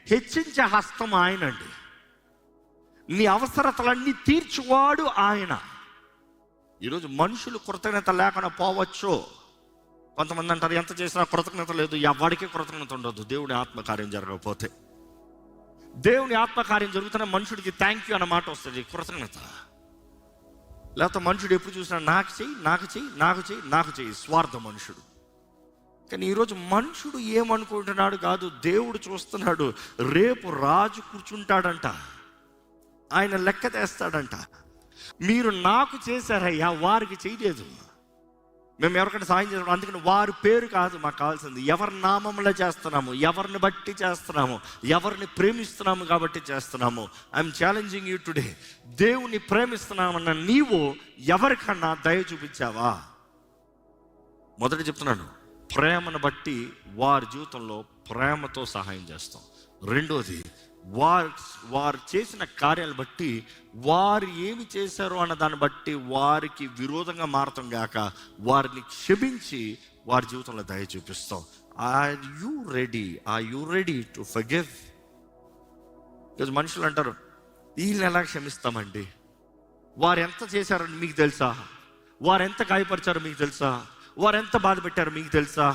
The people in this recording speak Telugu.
హెచ్చించే హస్తం ఆయనండి. నీ అవసరతలన్నీ తీర్చువాడు ఆయన. ఈరోజు మనుషులు కృతజ్ఞత లేకుండా పోవచ్చు. కొంతమంది అంటారు ఎంత చేసినా కృతజ్ఞత లేదు. ఎవరికి కృతజ్ఞత ఉండదు దేవుని ఆత్మకార్యం జరగకపోతే. దేవుని ఆత్మకార్యం జరుగుతున్న మనుషుడికి థ్యాంక్ యూ అన్న మాట వస్తుంది, కృతజ్ఞత. లేకపోతే మనుషుడు ఎప్పుడు చూసినా నాకు చెయ్యి, నాకు చెయ్యి, నాకు చెయ్యి, నాకు చెయ్యి, స్వార్థ మనుషుడు. కానీ ఈరోజు మనుషుడు ఏమనుకుంటున్నాడు కాదు, దేవుడు చూస్తున్నాడు. రేపు రాజు కూర్చుంటాడంట, ఆయన లెక్క తెస్తాడంట. మీరు నాకు చేశారయ్యా, వారికి చేయలేదు. మేము ఎవరికైనా సాయం చేస్తాం, అందుకని వారి పేరు కాదు మాకు కావాల్సింది, ఎవరి నామంలో చేస్తున్నాము, ఎవరిని బట్టి చేస్తున్నాము, ఎవరిని ప్రేమిస్తున్నాము కాబట్టి చేస్తున్నాము. I'm challenging you today. దేవుని ప్రేమిస్తున్నామన్న నీవు ఎవరికన్నా దయ చూపించావా? మొదట చెప్తున్నాను, ప్రేమను బట్టి వారి జీవితంలో ప్రేమతో సహాయం చేస్తాం. రెండోది, వారు చేసిన కార్యాలు బట్టి వారు ఏమి చేశారో అన్న దాన్ని బట్టి వారికి విరోధంగా మారతాం గాక వారిని క్షమించి వారి జీవితంలో దయ చూపిస్తాం. Are you ready to forgive? ఈరోజు మనుషులు అంటారు వీళ్ళని ఎలా క్షమిస్తామండి, వారు ఎంత చేశారని మీకు తెలుసా, వారు ఎంత గాయపరిచారో మీకు తెలుసా, వారు ఎంత బాధ పెట్టారో మీకు తెలుసా?